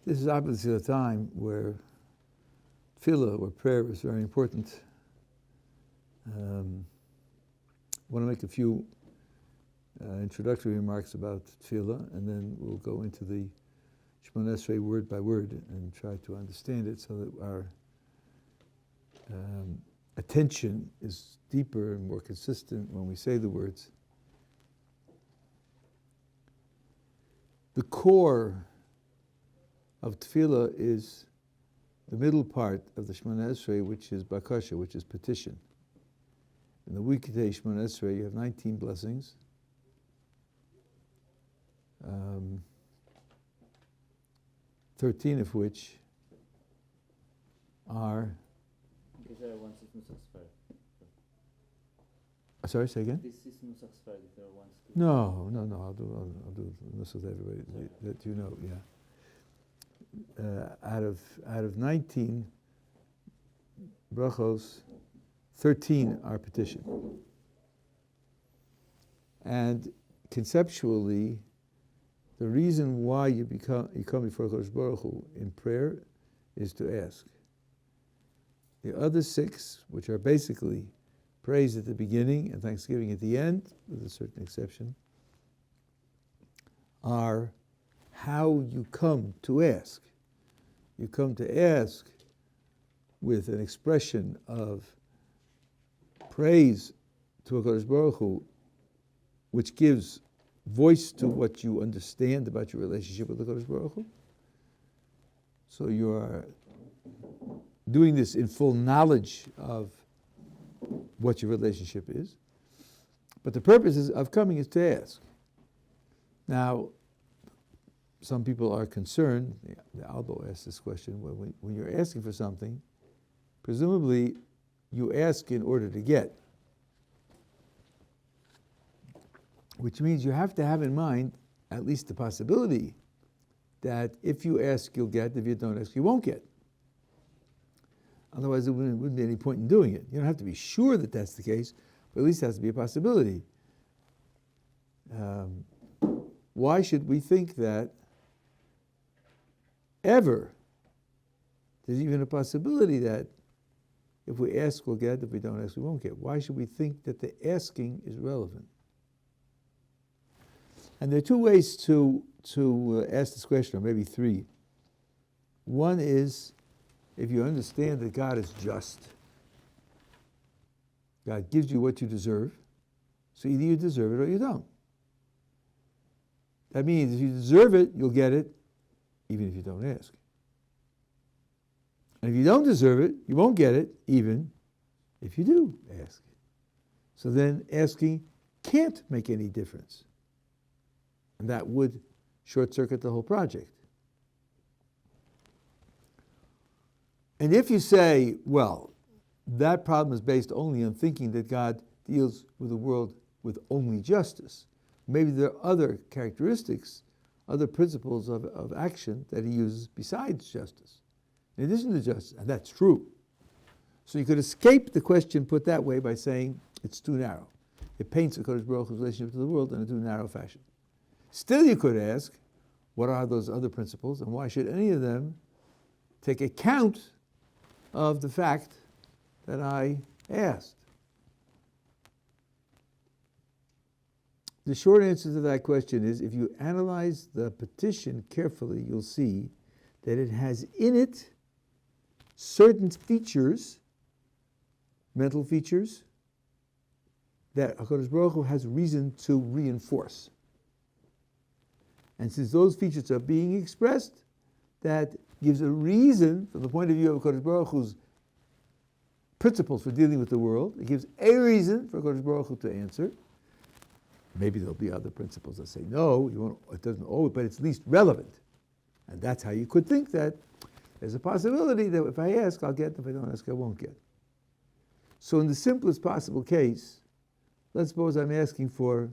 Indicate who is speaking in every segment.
Speaker 1: This is obviously a time where tefillah, or prayer, is very important. I want to make a few introductory remarks about tefillah, and then we'll go into the Shemona Esrei word by word and try to understand it so that our attention is deeper and more consistent when we say the words. The core of tefillah is the middle part of the Shemona Esrei, which is bakasha, which is petition. In the weekday Shemona Esrei, you have 19 blessings. 13 of which are... Sorry, say again? No, I'll do this with everybody that you know, yeah. Out of 19 brachos, 13 are petition. And conceptually, the reason why you come before Kodesh Baruch Hu in prayer is to ask. The other 6, which are basically praise at the beginning and thanksgiving at the end, with a certain exception, are how you come to ask. You come to ask with an expression of praise to HaKadosh Baruch Hu, which gives voice to what you understand about your relationship with HaKadosh Baruch Hu. So you are doing this in full knowledge of what your relationship is. But the purpose of coming is to ask. Now, some people are concerned, the Albo asked this question, when you're asking for something, presumably you ask in order to get, which means you have to have in mind at least the possibility that if you ask, you'll get, if you don't ask, you won't get. Otherwise, there wouldn't be any point in doing it. You don't have to be sure that that's the case, but at least it has to be a possibility. Why should we think that ever there's even a possibility that if we ask, we'll get, if we don't ask, we won't get? Why should we think that the asking is relevant? And there are 2 ways to ask this question, or maybe 3. One is, if you understand that God is just, God gives you what you deserve, so either you deserve it or you don't. That means if you deserve it, you'll get it, even if you don't ask. And if you don't deserve it, you won't get it, even if you do ask. So then asking can't make any difference. And that would short-circuit the whole project. And if you say, well, that problem is based only on thinking that God deals with the world with only justice, maybe there are other characteristics, other principles of action that he uses besides justice, in addition to justice, and that's true. So you could escape the question put that way by saying it's too narrow. It paints HaKadosh Baruch Hu's relationship to the world in a too narrow fashion. Still you could ask, what are those other principles, and why should any of them take account of the fact that I asked? The short answer to that question is, if you analyze the petition carefully, you'll see that it has in it certain features, mental features, that HaKadosh Baruch Hu has reason to reinforce. And since those features are being expressed, that gives a reason, from the point of view of HaKadosh Baruch Hu's principles for dealing with the world, it gives a reason for HaKadosh Baruch Hu to answer. Maybe there'll be other principles that say, no, it doesn't always, but it's at least relevant. And that's how you could think that there's a possibility that if I ask, I'll get, if I don't ask, I won't get. So in the simplest possible case, let's suppose I'm asking for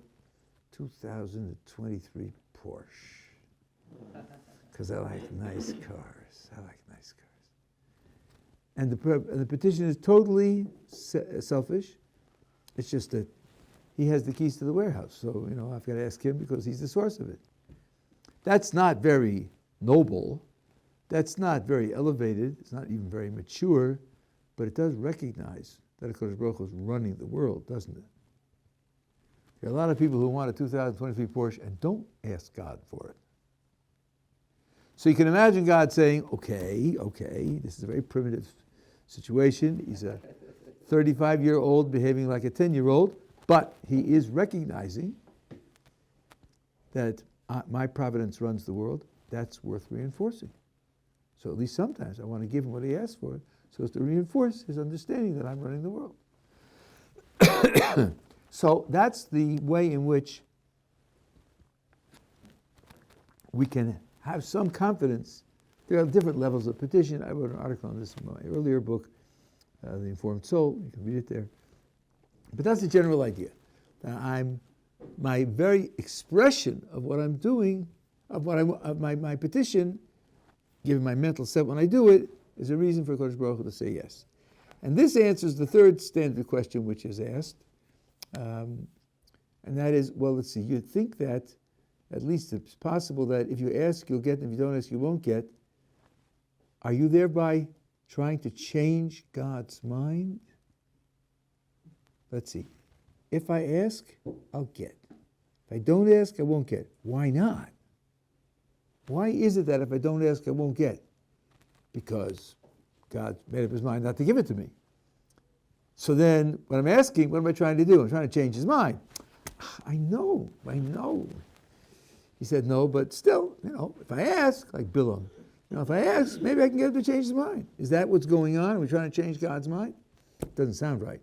Speaker 1: 2023 Porsche, because I like nice cars. And the petition is totally selfish. It's just that he has the keys to the warehouse, so I've got to ask him because he's the source of it. That's not very noble. That's not very elevated, it's not even very mature, but it does recognize that HaKadosh Baruch Hu is running the world, doesn't it? There are a lot of people who want a 2023 Porsche and don't ask God for it. So you can imagine God saying, okay, this is a very primitive situation. He's a 35-year-old behaving like a 10-year-old, but he is recognizing that my providence runs the world. That's worth reinforcing. So at least sometimes I want to give him what he asked for, so as to reinforce his understanding that I'm running the world. So that's the way in which we can have some confidence. There are different levels of petition. I wrote an article on this in my earlier book, The Informed Soul. You can read it there. But that's the general idea. My very expression of what I'm doing, of my petition, given my mental set when I do it, is a reason for Kodesh Baruch Hu to say yes. And this answers the third standard question which is asked, and that is, well, let's see, you'd think that at least it's possible that if you ask, you'll get, and if you don't ask, you won't get. Are you thereby trying to change God's mind? Let's see. If I ask, I'll get. If I don't ask, I won't get. Why not? Why is it that if I don't ask, I won't get? Because God made up his mind not to give it to me. So then, when I'm asking, what am I trying to do? I'm trying to change his mind. I know. He said no, but still, if I ask, like Bilam, if I ask, maybe I can get him to change his mind. Is that what's going on? Are we trying to change God's mind? Doesn't sound right.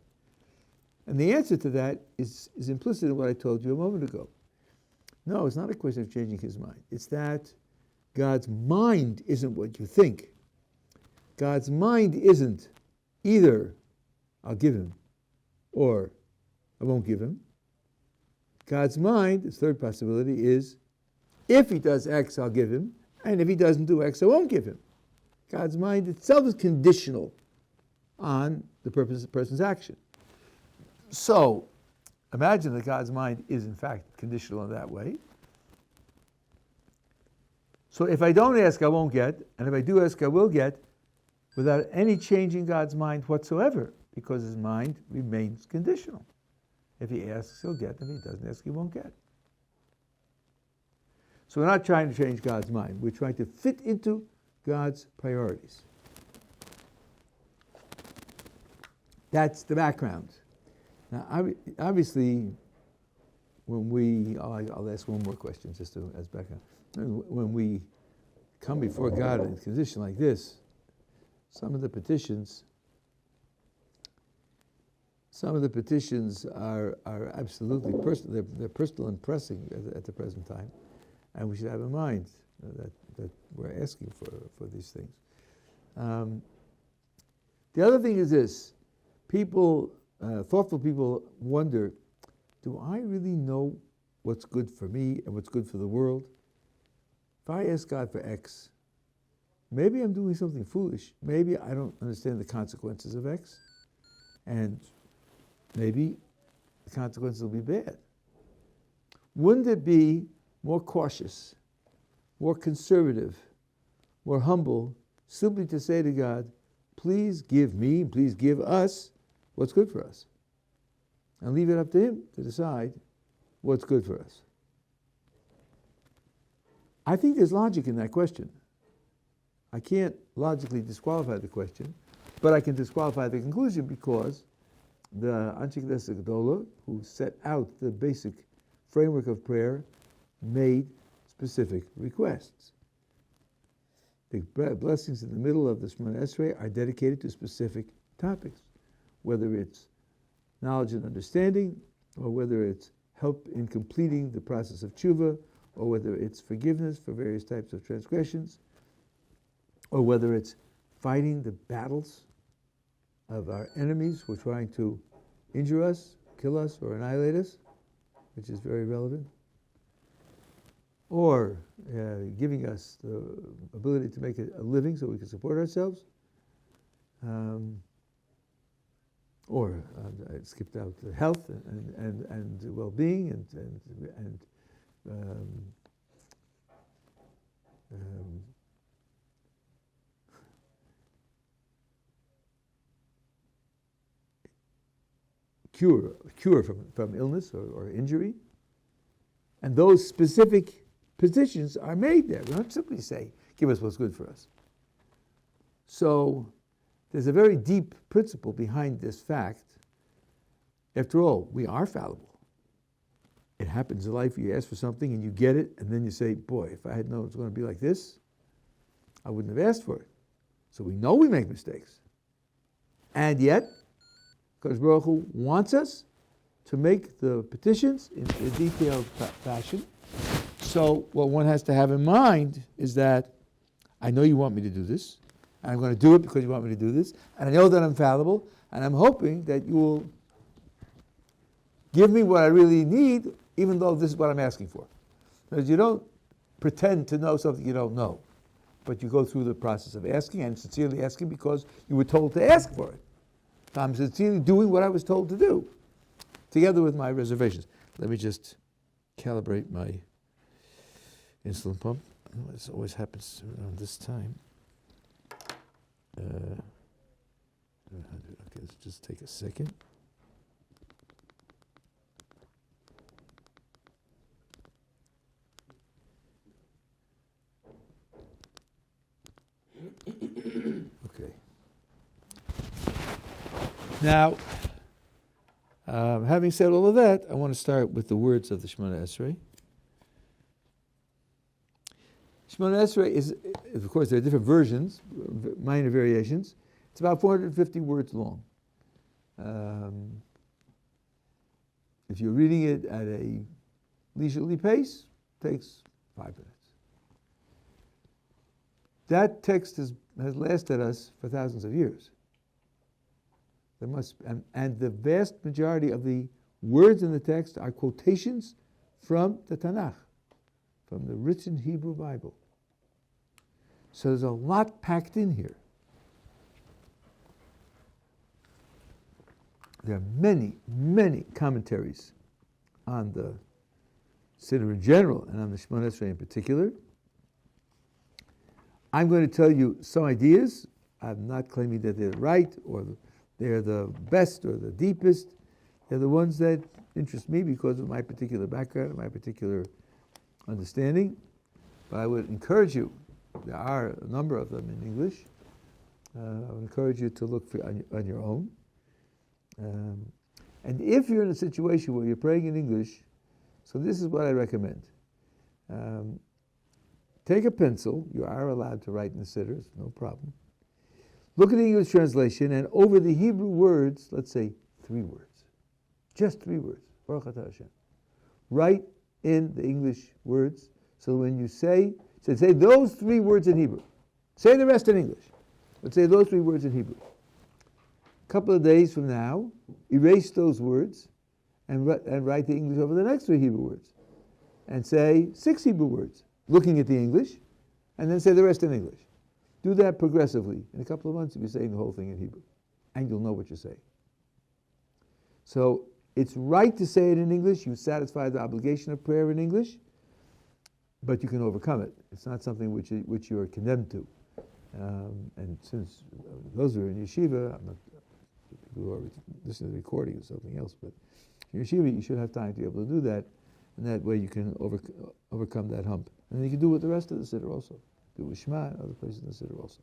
Speaker 1: And the answer to that is implicit in what I told you a moment ago. No, it's not a question of changing his mind. It's that God's mind isn't what you think. God's mind isn't either I'll give him or I won't give him. God's mind, the third possibility, is if he does X, I'll give him, and if he doesn't do X, I won't give him. God's mind itself is conditional on the person's action. So, imagine that God's mind is in fact conditional in that way. So if I don't ask, I won't get, and if I do ask, I will get, without any changing God's mind whatsoever, because his mind remains conditional. If he asks, he'll get, and if he doesn't ask, he won't get. So we're not trying to change God's mind. We're trying to fit into God's priorities. That's the background. Now, obviously, I'll ask one more question just as background. When we come before God in a condition like this, some of the petitions are absolutely personal. They're personal and pressing at the present time, and we should have in mind that we're asking for these things. The other thing is this: thoughtful people wonder, do I really know what's good for me and what's good for the world? If I ask God for X, maybe I'm doing something foolish. Maybe I don't understand the consequences of X, and maybe the consequences will be bad. Wouldn't it be more cautious, more conservative, more humble, simply to say to God, please give me, please give us what's good for us, and leave it up to him to decide what's good for us? I think there's logic in that question. I can't logically disqualify the question, but I can disqualify the conclusion because the Anshe Knesset Gedolah, who set out the basic framework of prayer, made specific requests. The blessings in the middle of the Shemona Esrei are dedicated to specific topics, whether it's knowledge and understanding, or whether it's help in completing the process of tshuva, or whether it's forgiveness for various types of transgressions, or whether it's fighting the battles of our enemies who are trying to injure us, kill us, or annihilate us, which is very relevant, or giving us the ability to make a living so we can support ourselves, or I skipped out health and well-being and cure from illness or injury. And those specific petitions are made there. We don't simply say, give us what's good for us. So there's a very deep principle behind this fact. After all, we are fallible. It happens in life, you ask for something and you get it, and then you say, boy, if I had known it was going to be like this, I wouldn't have asked for it. So we know we make mistakes. And yet, Kadosh Baruch Hu wants us to make the petitions in a detailed fashion. So what one has to have in mind is that I know you want me to do this, and I'm going to do it because you want me to do this, and I know that I'm fallible, and I'm hoping that you will give me what I really need, even though this is what I'm asking for. Because you don't pretend to know something you don't know, but you go through the process of asking, and sincerely asking because you were told to ask for it. So I'm sincerely doing what I was told to do, together with my reservations. Let me just calibrate my insulin pump. This always happens around this time. Okay, let's just take a second. Okay. Now, having said all of that, I want to start with the words of the Shemona Esrei. Shemona Esrei is, of course, there are different versions, minor variations. It's about 450 words long. If you're reading it at a leisurely pace, it takes 5 minutes. That text has lasted us for thousands of years. There must, and the vast majority of the words in the text are quotations from the Tanakh, from the written Hebrew Bible. So there's a lot packed in here. There are many, many commentaries on the Siddur in general and on the Shemona Esrei in particular. I'm going to tell you some ideas. I'm not claiming that they're right or they're the best or the deepest. They're the ones that interest me because of my particular background and my particular understanding. But I would encourage you, there are a number of them in English. I would encourage you to look on your own. And if you're in a situation where you're praying in English, so this is what I recommend. Take a pencil. You are allowed to write in the sidders, no problem. Look at the English translation, and over the Hebrew words, let's say 3 words. Just 3 words. Baruch Atah Hashem. Write in the English words, so when you say those 3 words in Hebrew. Say the rest in English, but say those 3 words in Hebrew. A couple of days from now, erase those words and write the English over the next 3 Hebrew words. And say 6 Hebrew words, looking at the English, and then say the rest in English. Do that progressively. In a couple of months, you'll be saying the whole thing in Hebrew, and you'll know what you're saying. So it's right to say it in English. You satisfy the obligation of prayer in English, but you can overcome it. It's not something which you are condemned to. And since those who are in yeshiva, I'm not people who are listening to the recording or something else, but in yeshiva, you should have time to be able to do that, and that way you can overcome that hump. And then you can do it with the rest of the siddur also. Do it with Shema and other places in the siddur also.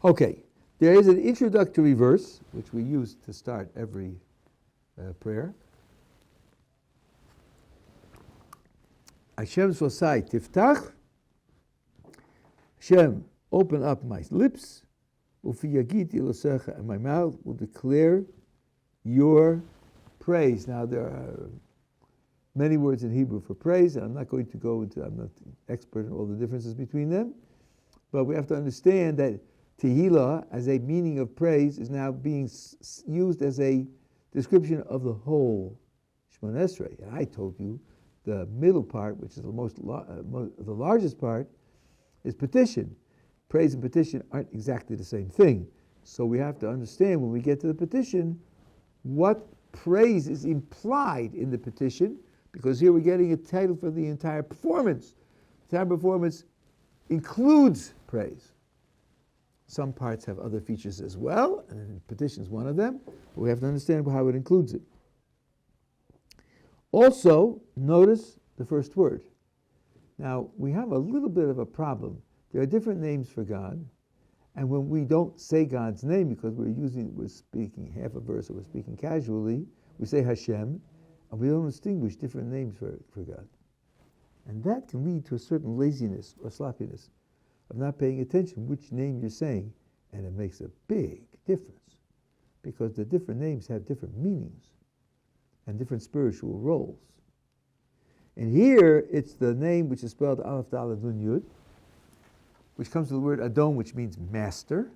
Speaker 1: Okay, there is an introductory verse, which we use to start every prayer. Hashem Sosai Tiftach. Hashem, open up my lips. Ufi Yagiti Losecha, and my mouth will declare your praise. Now there are many words in Hebrew for praise, and I'm not going to go into, I'm not an expert in all the differences between them, but we have to understand that Tehillah, as a meaning of praise, is now being used as a description of the whole Shemona Esrei. And I told you the middle part, which is the largest part, is petition. Praise and petition aren't exactly the same thing. So we have to understand when we get to the petition, what praise is implied in the petition, because here we're getting a title for the entire performance. The entire performance includes praise. Some parts have other features as well, and petition is one of them, but we have to understand how it includes it. Also, notice the first word. Now, we have a little bit of a problem. There are different names for God, and when we don't say God's name because we're speaking half a verse or we're speaking casually, we say Hashem, and we don't distinguish different names for God. And that can lead to a certain laziness or sloppiness of not paying attention which name you're saying, and it makes a big difference because the different names have different meanings and different spiritual roles. And here, it's the name which is spelled Aleph Daled Nun Yud, which comes from the word Adon, which means master.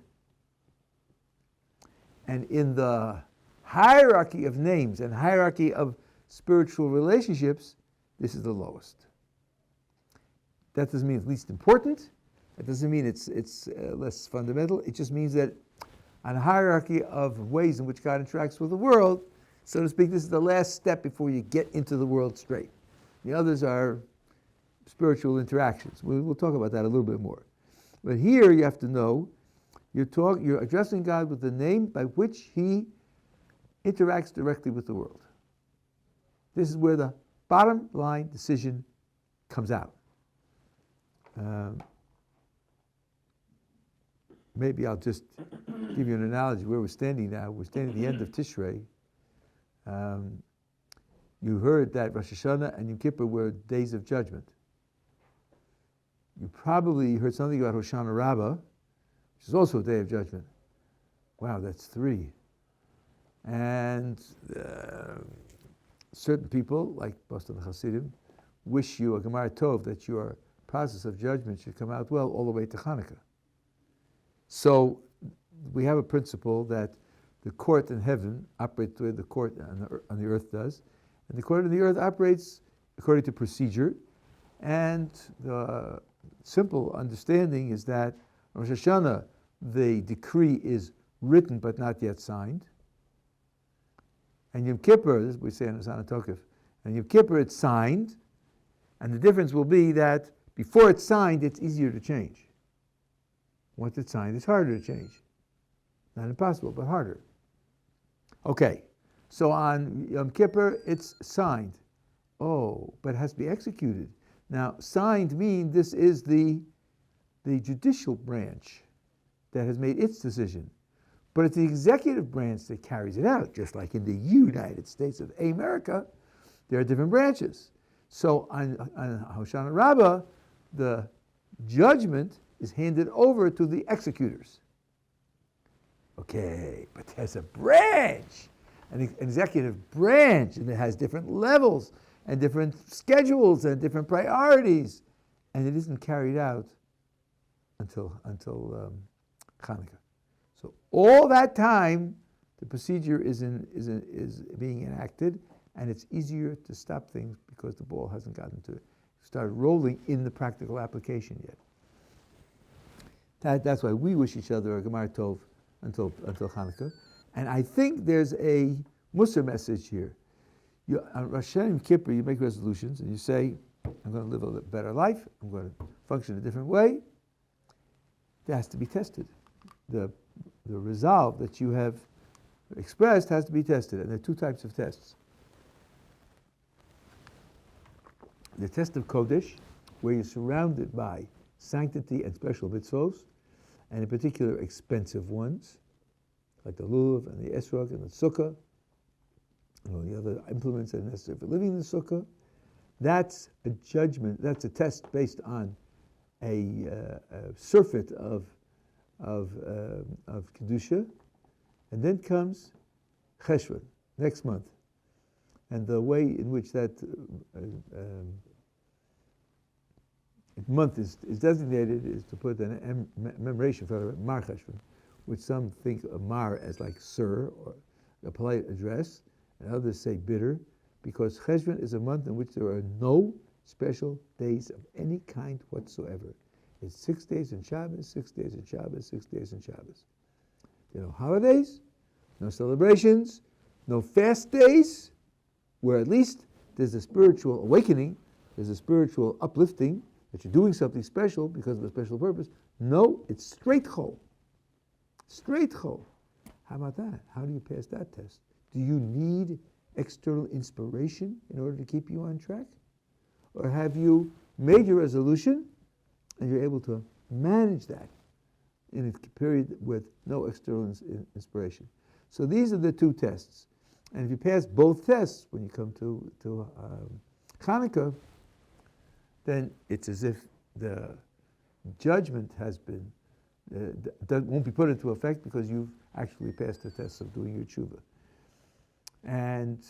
Speaker 1: And in the hierarchy of names and hierarchy of spiritual relationships, this is the lowest. That doesn't mean it's least important. It doesn't mean it's less fundamental. It just means that on a hierarchy of ways in which God interacts with the world, so to speak, this is the last step before you get into the world straight. The others are spiritual interactions. We'll talk about that a little bit more. But here you have to know, you're addressing God with the name by which He interacts directly with the world. This is where the bottom line decision comes out. Maybe I'll just give you an analogy where we're standing now. We're standing at the end of Tishrei. You heard that Rosh Hashanah and Yom Kippur were days of judgment. You probably heard something about Hoshana Rabbah, which is also a day of judgment. Wow, that's 3. And certain people, like most of the Hasidim, wish you a Gemara Tov that your process of judgment should come out well all the way to Hanukkah. So we have a principle that the court in heaven operates the way the court on the earth does, and the court on the earth operates according to procedure. And the simple understanding is that Rosh Hashanah, the decree is written but not yet signed. And Yom Kippur, this is what we say in Hosanna Tokef, and Yom Kippur it's signed, and the difference will be that before it's signed, it's easier to change. Once it's signed, it's harder to change. Not impossible, but harder. Okay, so on Yom Kippur, it's signed. Oh, but it has to be executed. Now, signed means this is the judicial branch that has made its decision. But it's the executive branch that carries it out, just like in the United States of America, there are different branches. So on Hoshana Rabbah, the judgment is handed over to the executors. Okay, but there's a branch, an executive branch, and it has different levels and different schedules and different priorities, and it isn't carried out until Hanukkah. So all that time, the procedure is being enacted, and it's easier to stop things because the ball hasn't gotten to start rolling in the practical application yet. That's why we wish each other a Gemara Tov until Hanukkah. And I think there's a Musar message here. On Rosh Hashanah and Kippur, you make resolutions and you say, I'm going to live a better life, I'm going to function a different way. That has to be tested. The resolve that you have expressed has to be tested. And there are 2 types of tests. The test of Kodesh, where you're surrounded by sanctity and special mitzvos, and in particular expensive ones, like the lulav and the esrog and the sukkah, and all the other implements that are necessary for living in the sukkah. That's a judgment, that's a test based on a surfeit of Kedusha. And then comes Cheshvan, next month. And the way in which that month is designated is to put an commemoration for Mar Cheshvan, which some think of Mar as like sir, or a polite address, and others say bitter, because Cheshvan is a month in which there are no special days of any kind whatsoever. It's 6 days in Shabbos, 6 days in Shabbos, 6 days in Shabbos. There are no holidays, no celebrations, no fast days, where at least there's a spiritual awakening, there's a spiritual uplifting, that you're doing something special because of a special purpose. No, it's straight chol. Straight chol. How about that? How do you pass that test? Do you need external inspiration in order to keep you on track? Or have you made your resolution and you're able to manage that in a period with no external inspiration? So these are the two tests. And if you pass both tests when you come to Hanukkah, then it's as if the judgment has been, won't be put into effect because you've actually passed the test of doing your tshuva. And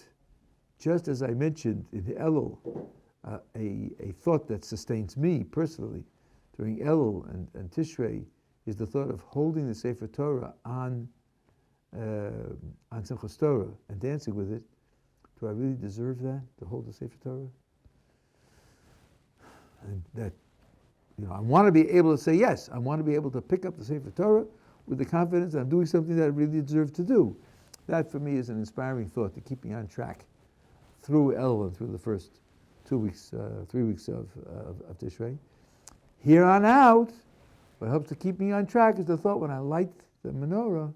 Speaker 1: just as I mentioned in the Elul, a thought that sustains me personally during Elul and Tishrei is the thought of holding the Sefer Torah on Simchas Torah and dancing with it. Do I really deserve that, to hold the Sefer Torah? And that, I want to be able to say yes. I want to be able to pick up the Sefer Torah with the confidence that I'm doing something that I really deserve to do. That for me is an inspiring thought to keep me on track through Elul and through the first 3 weeks of Tishrei. Here on out, what helps to keep me on track is the thought when I light the menorah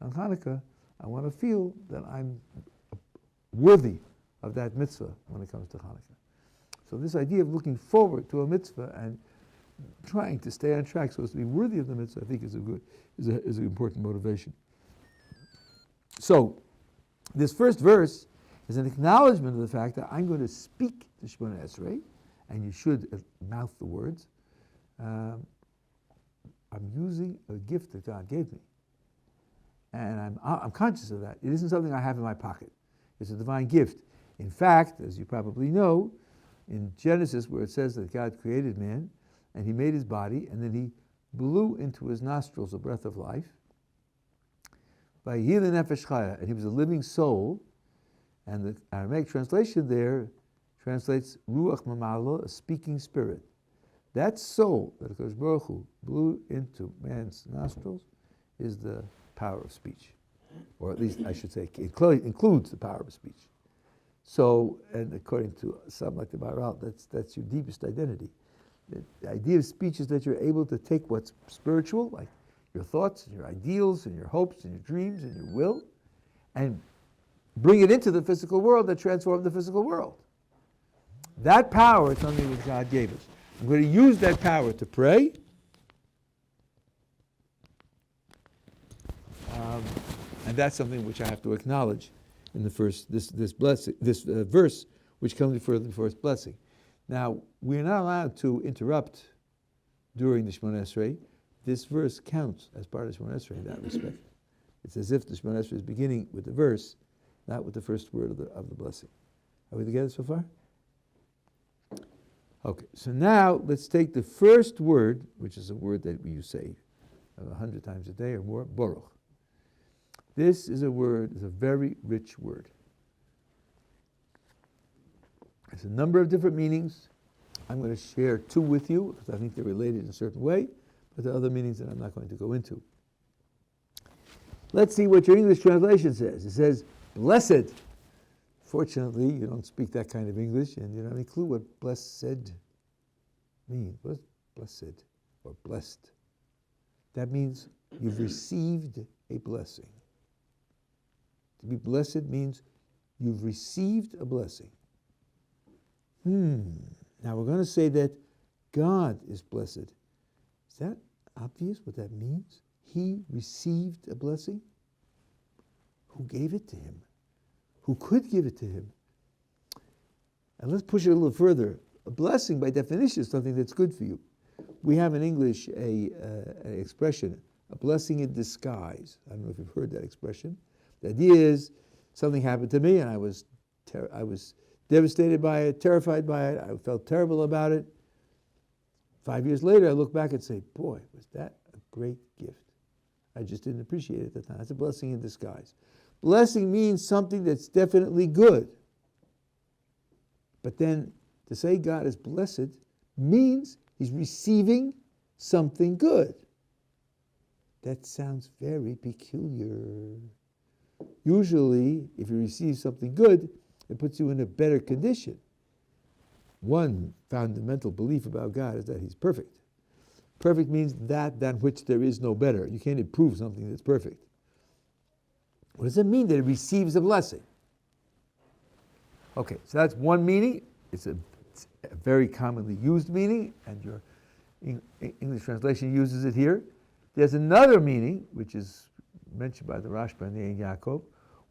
Speaker 1: on Hanukkah, I want to feel that I'm worthy of that mitzvah when it comes to Hanukkah. So this idea of looking forward to a mitzvah and trying to stay on track so as to be worthy of the mitzvah, I think is an important motivation. So this first verse is an acknowledgement of the fact that I'm going to speak the Shemona Esrei, and you should mouth the words. I'm using a gift that God gave me. And I'm conscious of that. It isn't something I have in my pocket. It's a divine gift. In fact, as you probably know, in Genesis where it says that God created man, and he made his body, and then he blew into his nostrils a breath of life, and he was a living soul, and the Aramaic translation there translates Ruach Mamalo, a speaking spirit. That soul that HaKadosh Baruch Hu blew into man's nostrils is the power of speech. Or at least I should say it includes the power of speech. So, and according to some like the Maharal, that's your deepest identity. The idea of speech is that you're able to take what's spiritual, like your thoughts and your ideals and your hopes and your dreams and your will, and bring it into the physical world that transforms the physical world. That power is something that God gave us. I'm going to use that power to pray. And that's something which I have to acknowledge in the first this verse, which comes before the first blessing. Now, we're not allowed to interrupt during the Shemona Esrei. This verse counts as part of the Shemona Esrei in that respect. It's as if the Shemona Esrei is beginning with the verse, not with the first word of the blessing. Are we together so far? Okay, so now let's take the first word, which is a word that you say 100 times a day or more, Baruch. This is a word, it's a very rich word. There's a number of different meanings. I'm going to share two with you because I think they're related in a certain way, but there are other meanings that I'm not going to go into. Let's see what your English translation says. It says, blessed. Fortunately, you don't speak that kind of English, and you don't have any clue what blessed means. What's blessed or blessed? That means you've received a blessing. To be blessed means you've received a blessing. Now we're going to say that God is blessed. Is that obvious what that means? He received a blessing? Who gave it to him? Who could give it to him? And let's push it a little further. A blessing, by definition, is something that's good for you. We have in English an expression, a blessing in disguise. I don't know if you've heard that expression. The idea is something happened to me, and I was devastated by it, terrified by it. I felt terrible about it. 5 years later, I look back and say, boy, was that a great gift. I just didn't appreciate it at the time. That's a blessing in disguise. Blessing means something that's definitely good. But then to say God is blessed means he's receiving something good. That sounds very peculiar. Usually, if you receive something good, it puts you in a better condition. One fundamental belief about God is that he's perfect. Perfect means that than which there is no better. You can't improve something that's perfect. What does it mean that it receives a blessing? Okay, so that's one meaning. It's a very commonly used meaning, and your English translation uses it here. There's another meaning, which is mentioned by the Rashba and the Ein Yaakov,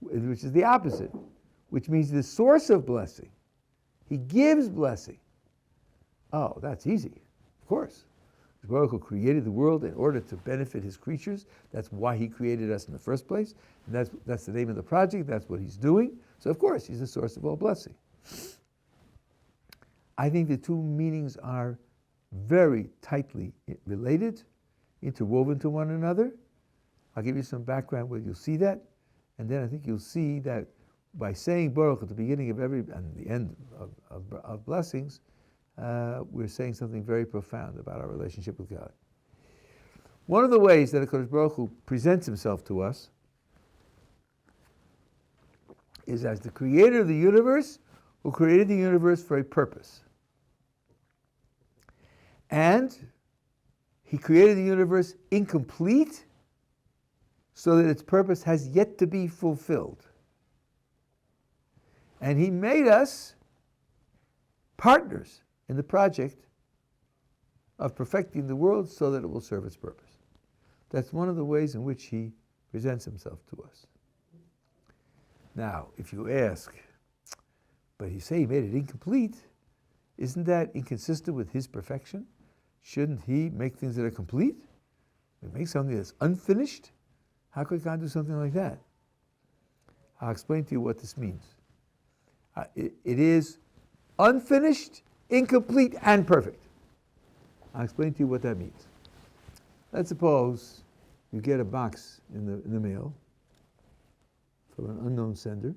Speaker 1: which is the opposite, which means the source of blessing. He gives blessing. Oh, that's easy, of course. Baruch Hu created the world in order to benefit his creatures. That's why he created us in the first place. And that's the name of the project. That's what he's doing. So, of course, he's the source of all blessing. I think the two meanings are very tightly related, interwoven to one another. I'll give you some background where you'll see that. And then I think you'll see that by saying Baruch at the beginning of every and the end of blessings, we're saying something very profound about our relationship with God. One of the ways that HaKadosh Baruch Hu presents himself to us is as the creator of the universe, who created the universe for a purpose. And he created the universe incomplete so that its purpose has yet to be fulfilled. And he made us partners in the project of perfecting the world so that it will serve its purpose. That's one of the ways in which he presents himself to us. Now, if you ask, but you say he made it incomplete, isn't that inconsistent with his perfection? Shouldn't he make things that are complete? Make something that's unfinished? How could God do something like that? I'll explain to you what this means. It is unfinished, incomplete, and perfect. I'll explain to you what that means. Let's suppose you get a box in the mail from an unknown sender,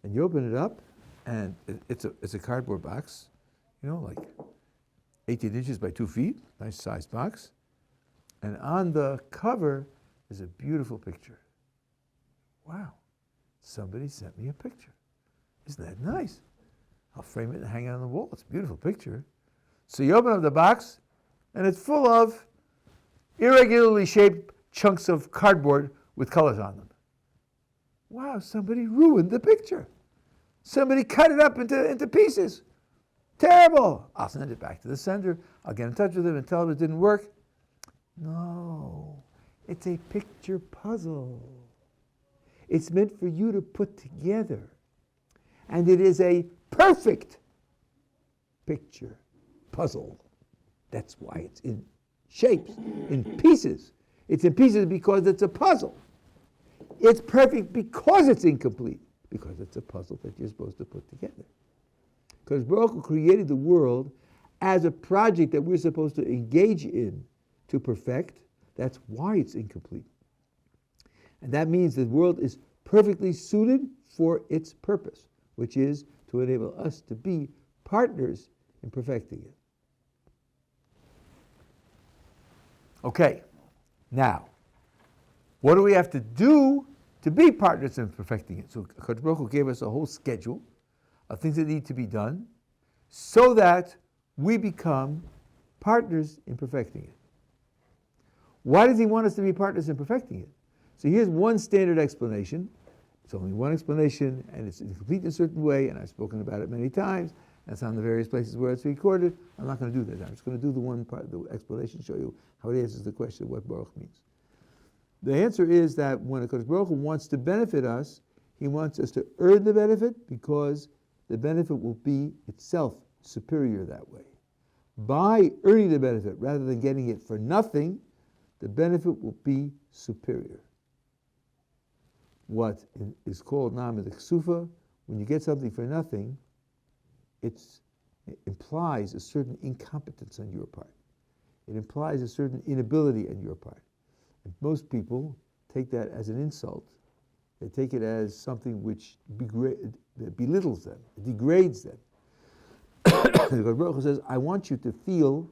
Speaker 1: and you open it up, and it's a cardboard box, like 18 inches by 2 feet, nice sized box. And on the cover is a beautiful picture. Wow, somebody sent me a picture. Isn't that nice? I'll frame it and hang it on the wall. It's a beautiful picture. So you open up the box, and it's full of irregularly shaped chunks of cardboard with colors on them. Wow, somebody ruined the picture. Somebody cut it up into pieces. Terrible. I'll send it back to the sender. I'll get in touch with him and tell him it didn't work. No, it's a picture puzzle. It's meant for you to put together. And it is a perfect picture puzzle. That's why it's in shapes, in pieces. It's in pieces because it's a puzzle. It's perfect because it's incomplete, because it's a puzzle that you're supposed to put together. Because Baruch Hu created the world as a project that we're supposed to engage in to perfect. That's why it's incomplete. And that means the world is perfectly suited for its purpose, which is to enable us to be partners in perfecting it. Okay, now, what do we have to do to be partners in perfecting it? So HaKadosh Baruch Hu gave us a whole schedule of things that need to be done so that we become partners in perfecting it. Why does he want us to be partners in perfecting it? So here's one standard explanation. It's only one explanation, and it's incomplete in a certain way, and I've spoken about it many times. That's on the various places where it's recorded. I'm not going to do that. I'm just going to do the one part of the explanation, show you how it answers the question of what Baruch means. The answer is that when HaKadosh Baruch Hu wants to benefit us, he wants us to earn the benefit because the benefit will be itself superior that way. By earning the benefit rather than getting it for nothing, the benefit will be superior. What is called Namid Ksufa, when you get something for nothing, it implies a certain incompetence on your part. It implies a certain inability on your part. And most people take that as an insult. They take it as something which belittles them, degrades them. God Baruch Hu says, I want you to feel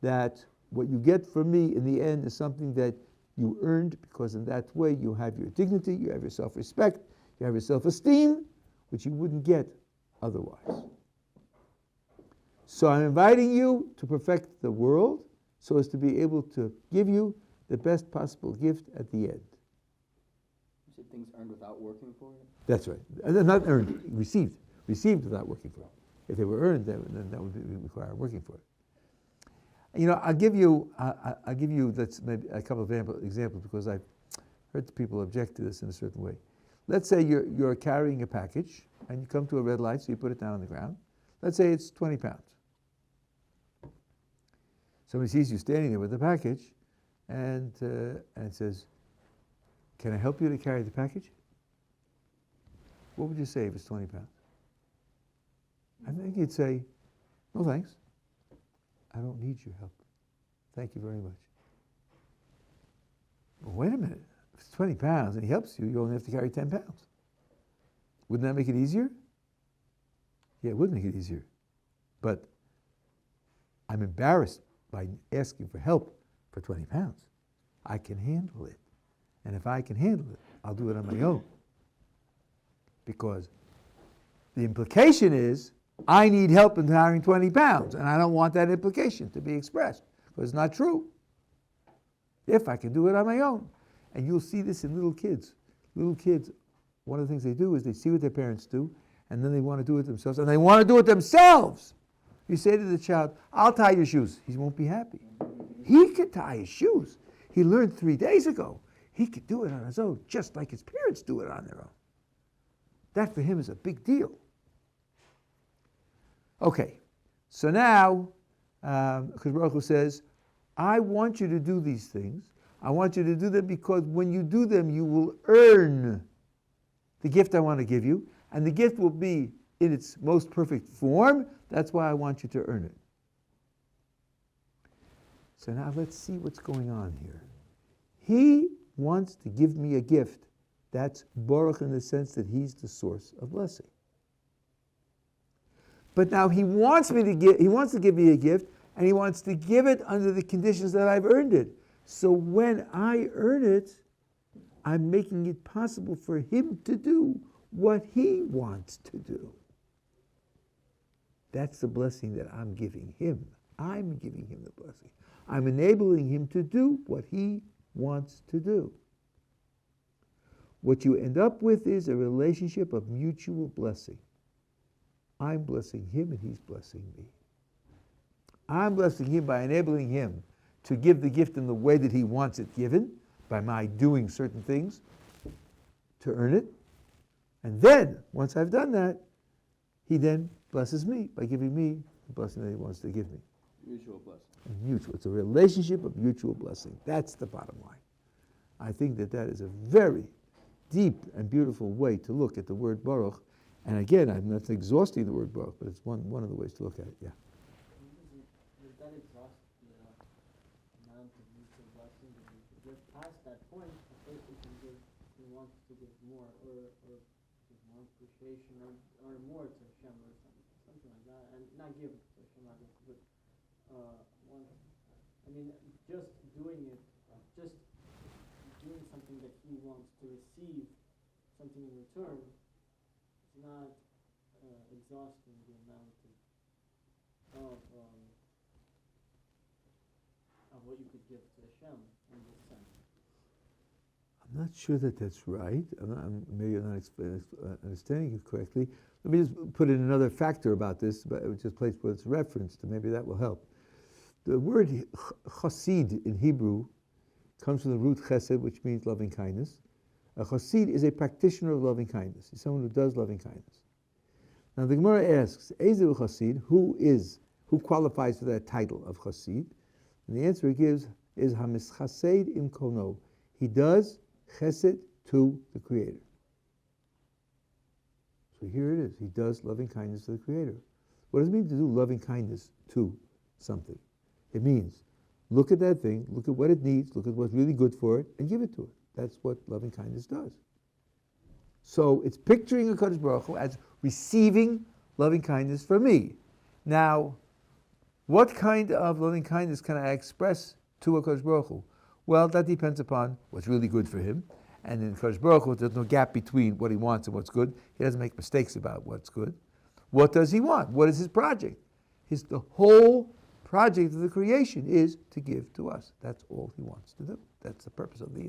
Speaker 1: that what you get from me in the end is something that you earned, because in that way you have your dignity, you have your self-respect, you have your self-esteem, which you wouldn't get otherwise. So I'm inviting you to perfect the world so as to be able to give you the best possible gift at the end.
Speaker 2: You said things earned without working for it?
Speaker 1: That's right. Not earned, received. Received without working for it. If they were earned, then that would require working for it. I'll give you that's maybe a couple of examples because I've heard people object to this in a certain way. Let's say you're carrying a package and you come to a red light, so you put it down on the ground. Let's say it's 20 pounds. Somebody sees you standing there with the package and says, "Can I help you to carry the package?" What would you say if it's 20 pounds? I think you'd say, "No, thanks. I don't need your help. Thank you very much." But wait a minute. If it's 20 pounds and he helps you, you only have to carry 10 pounds. Wouldn't that make it easier? Yeah, it would make it easier. But I'm embarrassed by asking for help for 20 pounds. I can handle it. And if I can handle it, I'll do it on my own. Because the implication is, I need help in carrying 20 pounds, and I don't want that implication to be expressed, because it's not true. If I can do it on my own. And you'll see this in little kids. Little kids, one of the things they do is they see what their parents do, and then they want to do it themselves, and they want to do it themselves. You say to the child, "I'll tie your shoes." He won't be happy. He could tie his shoes. He learned 3 days ago. He could do it on his own, just like his parents do it on their own. That for him is a big deal. Okay, so now, because Baruch Hu says, I want you to do these things. I want you to do them because when you do them, you will earn the gift I want to give you, and the gift will be in its most perfect form. That's why I want you to earn it. So now let's see what's going on here. He wants to give me a gift. That's Baruch in the sense that he's the source of blessing. But now he wants to give me a gift, and he wants to give it under the conditions that I've earned it. So when I earn it, I'm making it possible for him to do what he wants to do. That's the blessing that I'm giving him. I'm giving him the blessing. I'm enabling him to do what he wants to do. What you end up with is a relationship of mutual blessing. I'm blessing him and he's blessing me. I'm blessing him by enabling him to give the gift in the way that he wants it given, by my doing certain things to earn it. And then, once I've done that, he then blesses me by giving me the blessing that he wants to give me.
Speaker 2: Mutual blessing.
Speaker 1: Mutual. It's a relationship of mutual blessing. That's the bottom line. I think that is a very deep and beautiful way to look at the word Baruch. And again, I'm not exhausting the word Baruch, but it's one of the ways to look at it, yeah.
Speaker 3: Does that exhaust the amount of mutual blessing that we could give past that point? A person can give, he wants to give more, or give more appreciation, or more to Hashem, or something like that, and not give it to Hashem, but just doing it, just doing something that he wants to receive something in return, is not exhausting the amount of what you could give to Hashem in this sense.
Speaker 1: I'm not sure that's right. Maybe I'm not understanding it correctly. Let me just put in another factor about this, which is placed with its reference to maybe that will help. The word chassid in Hebrew comes from the root chesed, which means loving kindness. A chassid is a practitioner of loving kindness. He's someone who does loving kindness. Now the Gemara asks, Ezehu chassid, who qualifies for that title of chassid? And the answer it gives is hamischased im kono. He does chesed to the Creator. So here it is. He does loving kindness to the Creator. What does it mean to do loving kindness to something? It means look at that thing, look at what it needs, look at what's really good for it, and give it to it. That's what loving kindness does. So it's picturing a Kadosh Baruch Hu as receiving loving kindness from me. Now, what kind of loving kindness can I express to a Kadosh Baruch Hu? Well, that depends upon what's really good for him. And in Kadosh Baruch Hu, there's no gap between what he wants and what's good. He doesn't make mistakes about what's good. What does he want? What is his project? The whole project of the creation is to give to us. That's all he wants to do. That's the purpose of the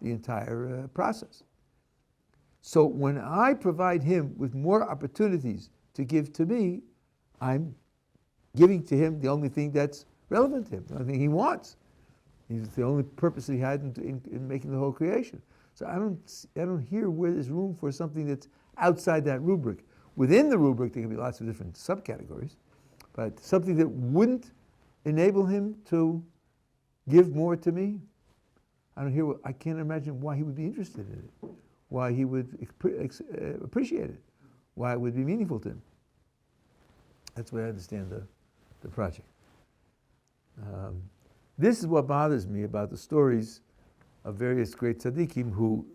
Speaker 1: entire process. So when I provide him with more opportunities to give to me, I'm giving to him the only thing that's relevant to him, the only thing he wants. It's the only purpose he had in making the whole creation. So I don't hear where there's room for something that's outside that rubric. Within the rubric, there can be lots of different subcategories, but something that wouldn't enable him to give more to me, I can't imagine why he would be interested in it, why he would appreciate it, why it would be meaningful to him. That's the way I understand the project. This is what bothers me about the stories of various great tzaddikim who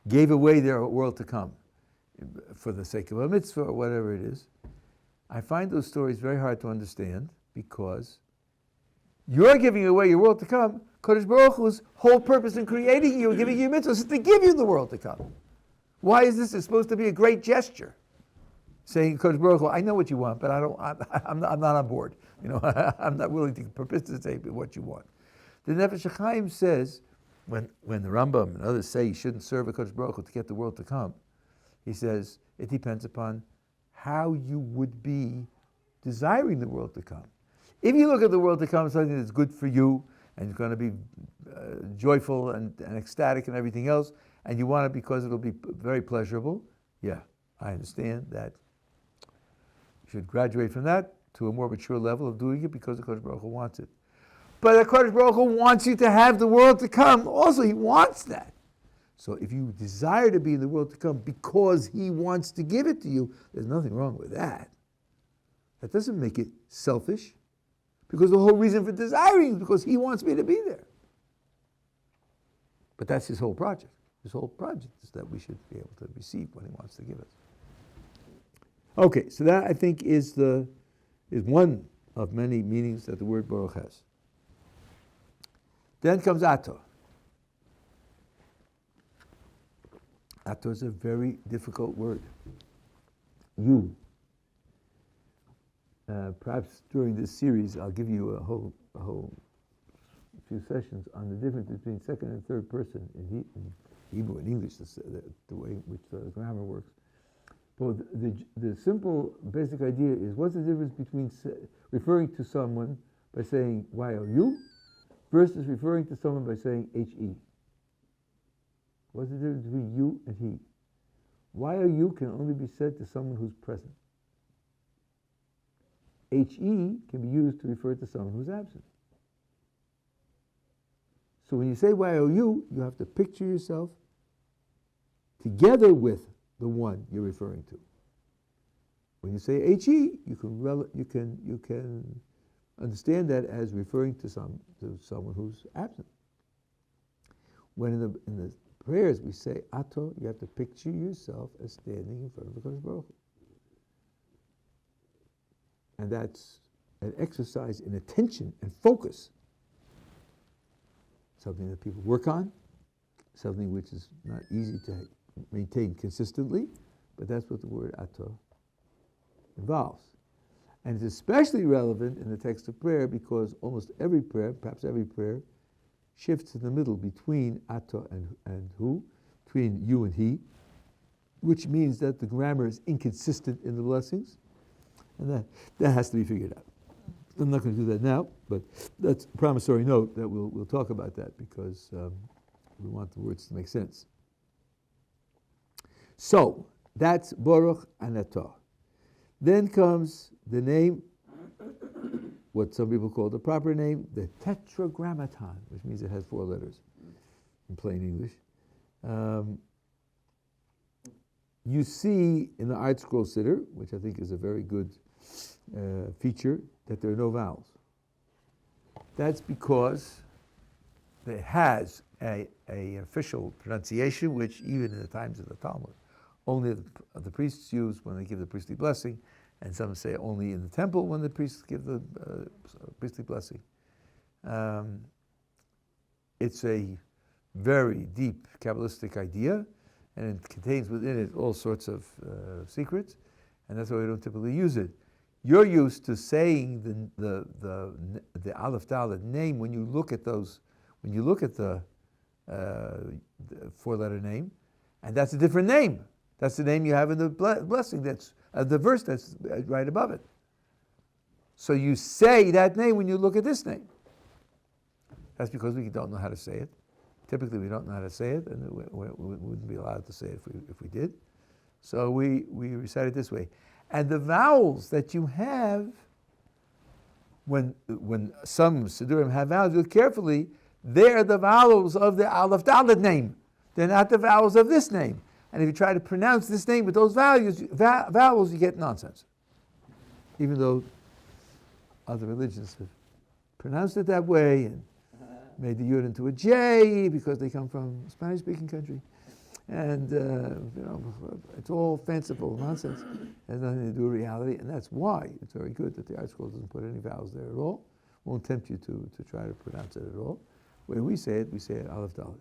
Speaker 1: gave away their world to come for the sake of a mitzvah or whatever it is. I find those stories very hard to understand because you're giving away your world to come. Kodesh Baruch Hu's whole purpose in creating you and giving you mitzvahs is to give you the world to come. Why is this? It's supposed to be a great gesture. Saying, Kodesh Baruch Hu, I know what you want, but I'm not on board. I'm not willing to participate in what you want. The Nefesh HaChaim says, when the Rambam and others say you shouldn't serve a Kodesh Baruch Hu to get the world to come, he says it depends upon how you would be desiring the world to come. If you look at the world to come as something that's good for you and it's going to be joyful and ecstatic and everything else, and you want it because it'll be very pleasurable, yeah, I understand that. You should graduate from that to a more mature level of doing it because the Kodesh Baruch Hu wants it. But the Kodesh Baruch Hu wants you to have the world to come. Also, he wants that. So if you desire to be in the world to come because he wants to give it to you, there's nothing wrong with that. That doesn't make it selfish, because the whole reason for desiring is because he wants me to be there. But that's his whole project. His whole project is that we should be able to receive what he wants to give us. Okay, so that I think is one of many meanings that the word Baruch has. Then comes Ato. Ato is a very difficult word. You. Perhaps during this series, I'll give you a whole few sessions on the difference between second and third person in Hebrew and English, the way in which the grammar works. But the simple basic idea is, what's the difference between referring to someone by saying Y-O-U versus referring to someone by saying H-E? What's the difference between you and he? Y-O-U can only be said to someone who's present. H-E can be used to refer to someone who's absent. So when you say Y-O-U, you have to picture yourself together with the one you're referring to. When you say H-E, you can understand that as referring to someone who's absent. When in the prayers we say Ato, you have to picture yourself as standing in front of the Kodesh Baruch Hu. And that's an exercise in attention and focus. Something that people work on, something which is not easy to maintain consistently, but that's what the word Ato involves. And it's especially relevant in the text of prayer because almost every prayer, perhaps every prayer, shifts in the middle between Ato and Hu, between you and he, which means that the grammar is inconsistent in the blessings. And that has to be figured out. I'm not going to do that now, but that's a promissory note that we'll talk about that because we want the words to make sense. So that's Baruch and Ato. Then comes the name, what some people call the proper name, the Tetragrammaton, which means it has 4 letters in plain English. You see in the Art Scroll Sitter, which I think is a very good feature, that there are no vowels. That's because it has an official pronunciation, which even in the times of the Talmud, only the priests use when they give the priestly blessing, and some say only in the temple when the priests give the priestly blessing. It's a very deep Kabbalistic idea, and it contains within it all sorts of secrets, and that's why we don't typically use it. you're used to saying the Aleph Dalet name when you look at those, when you look at the four-letter name, and that's a different name. That's the name you have in the blessing. That's the verse that's right above it. So you say that name when you look at this name. That's because we don't know how to say it. Typically, we don't know how to say it, and we wouldn't be allowed to say it if we did. So we recite it this way. And the vowels that you have, when some Sidurim have vowels, look carefully, they're the vowels of the Aleph Dalet name. They're not the vowels of this name. And if you try to pronounce this name with those vowels, you get nonsense. Even though other religions have pronounced it that way and made the yud into a J because they come from a Spanish-speaking country. And, it's all fanciful nonsense. It has nothing to do with reality. And that's why it's very good that the art school doesn't put any vowels there at all. Won't tempt you to try to pronounce it at all. When we say it Aleph Dalet.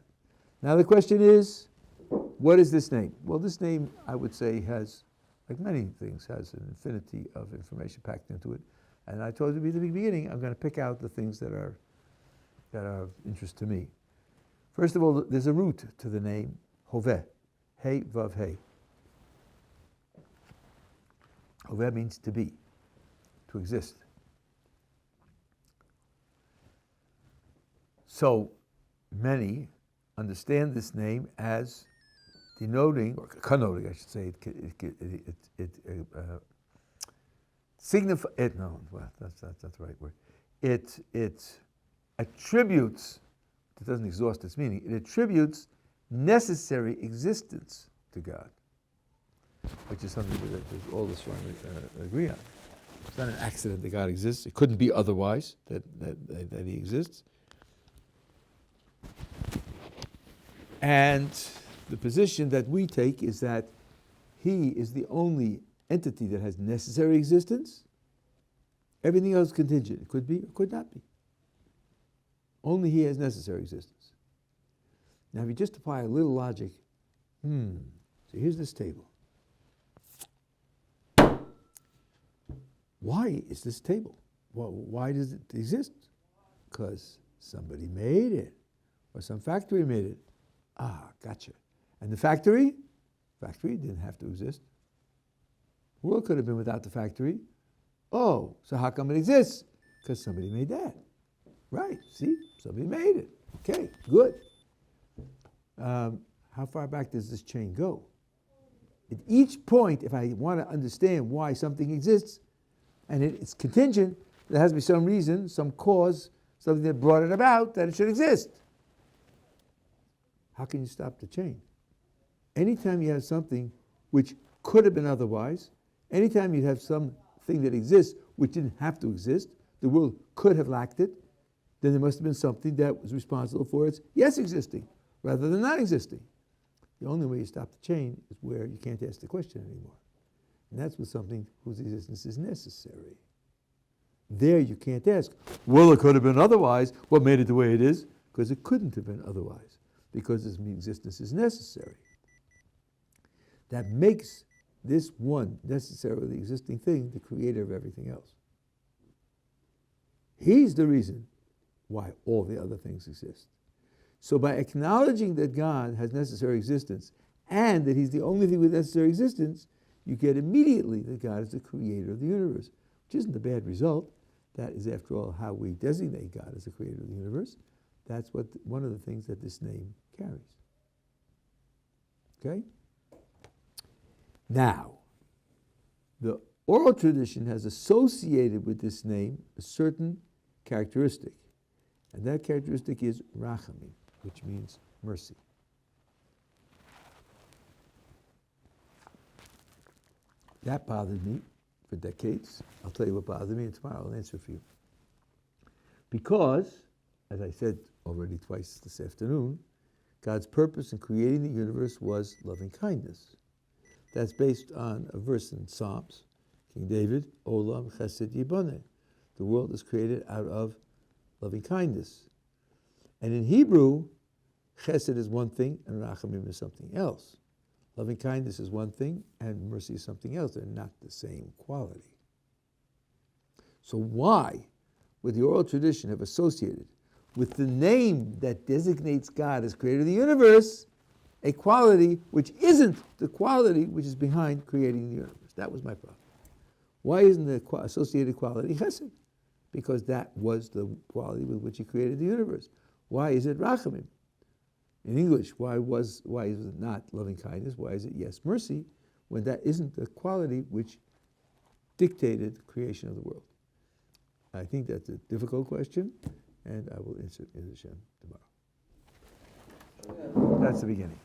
Speaker 1: Now the question is, what is this name? Well, this name, I would say, has, like many things, has an infinity of information packed into it. And I told you at the beginning, I'm going to pick out the things that are of interest to me. First of all, there's a root to the name Hoveh. Hey, Vav, Hey. Hoveh means to be, to exist. So many understand this name as denoting, or connoting, I should say, signifies, no, well, that's the right word. It attributes, it doesn't exhaust its meaning, it attributes necessary existence to God, which is something that all the Swarm agree on. It's not an accident that God exists. It couldn't be otherwise, that he exists. And the position that we take is that he is the only entity that has necessary existence. Everything else is contingent. It could be or could not be. Only he has necessary existence. Now, if you just apply a little logic, so here's this table. Why is this table? Well, why does it exist? Because somebody made it, or some factory made it. Ah, gotcha. And the factory didn't have to exist. The world could have been without the factory. Oh, so how come it exists? Because somebody made that. Right, see? Somebody made it. Okay, good. How far back does this chain go? At each point, if I want to understand why something exists, and it's contingent, there has to be some reason, some cause, something that brought it about, that it should exist. How can you stop the chain? Anytime you have something which could have been otherwise, anytime you have something that exists which didn't have to exist, the world could have lacked it, then there must have been something that was responsible for its yes existing, rather than not existing. The only way you stop the chain is where you can't ask the question anymore. And that's with something whose existence is necessary. There you can't ask, well, it could have been otherwise. What made it the way it is? Because it couldn't have been otherwise, because its existence is necessary. That makes this one necessarily existing thing the creator of everything else. He's the reason why all the other things exist. So by acknowledging that God has necessary existence and that he's the only thing with necessary existence, you get immediately that God is the creator of the universe, which isn't a bad result. That is, after all, how we designate God as the creator of the universe. That's one of the things that this name carries. Okay? Now, the oral tradition has associated with this name a certain characteristic, and that characteristic is rachamim, which means mercy. That bothered me for decades. I'll tell you what bothered me, and tomorrow I'll answer for you. Because, as I said already twice this afternoon, God's purpose in creating the universe was loving kindness. That's based on a verse in Psalms, King David, Olam Chesed Yiboneh. The world is created out of loving kindness. And in Hebrew, Chesed is one thing and Rachamim is something else. Loving kindness is one thing and mercy is something else. They're not the same quality. So why would the oral tradition have associated with the name that designates God as creator of the universe a quality which isn't the quality which is behind creating the universe? That was my problem. Why isn't the associated quality chesed? Because that was the quality with which he created the universe. Why is it rachamim? In English, why is it not loving kindness? Why is it yes, mercy, when that isn't the quality which dictated the creation of the world? I think that's a difficult question, and I will answer it in Hashem tomorrow. That's the beginning.